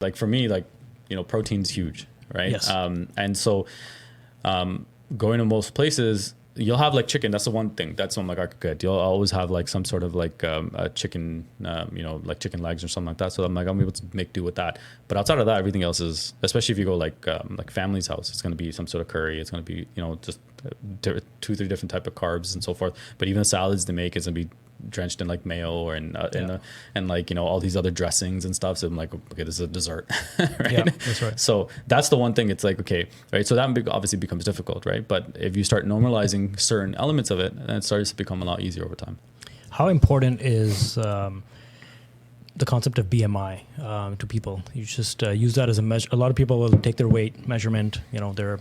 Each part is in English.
like for me, like, protein's huge, right? Yes. And so going to most places, you'll have like chicken. That's the one thing. That's one like I could get. You'll always have like some sort of like a chicken, like chicken legs or something like that. So I'm like, I'm able to make do with that. But outside of that, everything else is, especially if you go like family's house, it's going to be some sort of curry. It's going to be, just 2-3 different type of carbs and so forth. But even the salads they make is going to be drenched in like mayo or and like all these other dressings and stuff. So I'm like, okay, this is a dessert, right? Yeah, that's right. So that's the one thing. It's like, okay, right. So that obviously becomes difficult, right? But if you start normalizing certain elements of it, then it starts to become a lot easier over time. How important is the concept of BMI to people? You just use that as a measure. A lot of people will take their weight measurement. They're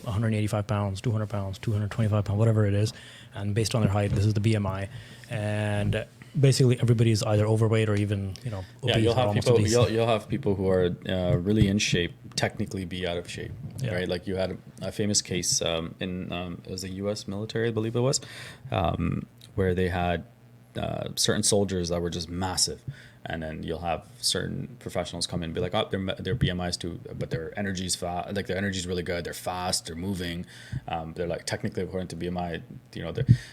185 pounds, 200 pounds, 225 pounds, whatever it is, and based on their height, this is the BMI. And basically, everybody is either overweight or even obese. You'll have people who are really in shape, technically be out of shape, right? Like you had a famous case in it was the U.S. military, I believe it was, where they had certain soldiers that were just massive. And then you'll have certain professionals come in and be like, oh, their BMI is too, but their energy's fast. Like their energy's really good. They're fast. They're moving. They're like technically according to BMI,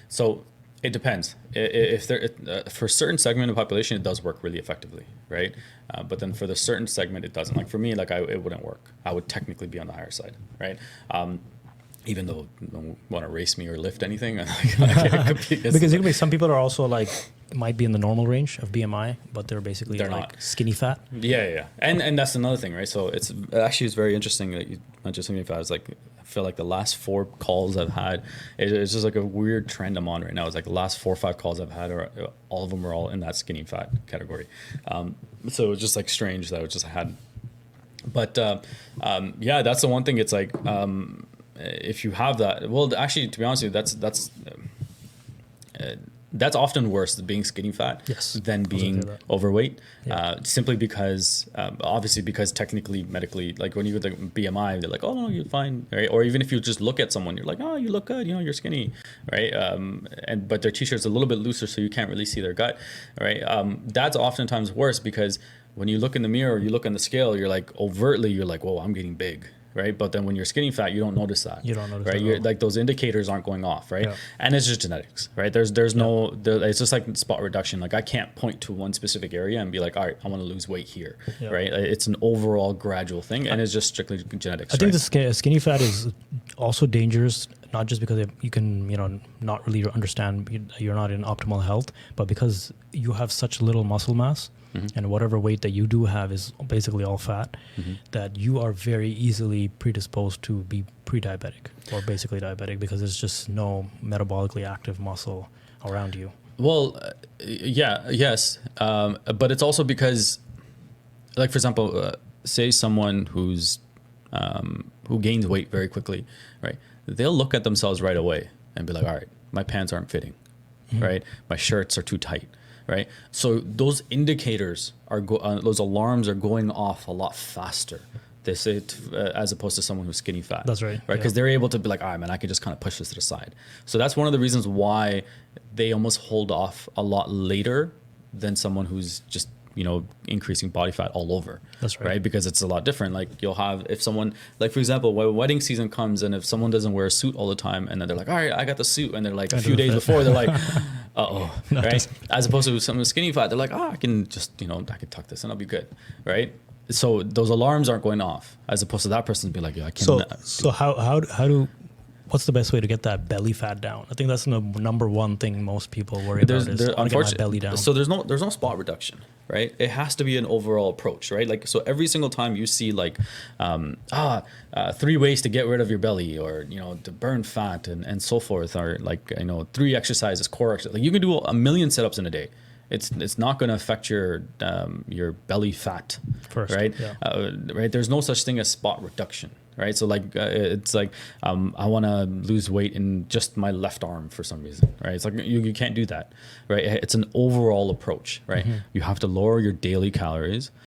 so it depends. If they're for a certain segment of population, it does work really effectively, right? But then for the certain segment, it doesn't. Like for me, it wouldn't work. I would technically be on the higher side, right? Even though you don't want to race me or lift anything, because some people are also like might be in the normal range of BMI, but they're basically like not skinny fat. Yeah. And that's another thing, right? So it's very interesting that you mentioned skinny fat. It's like I feel like the last 4 calls I've had, it's just like a weird trend I'm on right now. It's like the last 4 or 5 calls I've had, all of them are all in that skinny fat category. So it was just like strange that I just had. But that's the one thing. It's like if you have that, well, actually, to be honest with you, that's often worse than being skinny fat than being overweight. Simply because, obviously, because technically, medically, like when you go to BMI, they're like, oh no, you're fine, right? Or even if you just look at someone, you're like, oh, you look good, you're skinny, right? But their t-shirt's a little bit looser, so you can't really see their gut, right? That's oftentimes worse because when you look in the mirror, or you look on the scale, you're like overtly, you're like, whoa, I'm getting big. Right, but then when you're skinny fat, you don't notice that. You don't notice right? that. You're, like those indicators aren't going off, right? Yeah. And it's just genetics, right? There's no, it's just like spot reduction. Like I can't point to one specific area and be like, all right, I want to lose weight here, right? It's an overall gradual thing, and it's just strictly genetics. I think the skinny fat is also dangerous, not just because you can, not really understand you're not in optimal health, but because you have such little muscle mass. Mm-hmm. And whatever weight that you do have is basically all fat, that you are very easily predisposed to be pre-diabetic or basically diabetic because there's just no metabolically active muscle around you. Well, yes. But it's also because, like, for example, say someone who gains weight very quickly, right? They'll look at themselves right away and be like, all right, my pants aren't fitting, right? My shirts are too tight. Right, so those indicators those alarms are going off a lot faster. They say as opposed to someone who's skinny fat. That's right. Right, because they're able to be like, all right, man, I can just kind of push this to the side. So that's one of the reasons why they almost hold off a lot later than someone who's just increasing body fat all over. That's right. Because it's a lot different. Like you'll have, if someone, like for example, when wedding season comes and if someone doesn't wear a suit all the time and then they're like, all right, I got the suit. And they're like, a few days before they're like, uh-oh, right? As opposed to someone skinny fat, they're like, I can just, I can tuck this and I'll be good, right? So those alarms aren't going off as opposed to that person be like, yeah, I can't. So what's the best way to get that belly fat down? I think that's the number one thing most people worry about is get my belly down. So there's no spot reduction, right? It has to be an overall approach, right? Like, so every single time you see like, 3 ways to get rid of your belly or, to burn fat and so forth, or like, 3 exercises, core exercises, like you can do 1 million sit-ups in a day. It's not going to affect your belly fat, first, right? Yeah. Right. There's no such thing as spot reduction, right? So like it's like I want to lose weight in just my left arm for some reason, right? It's like you can't do that, right? It's an overall approach, right? You have to lower your daily calories.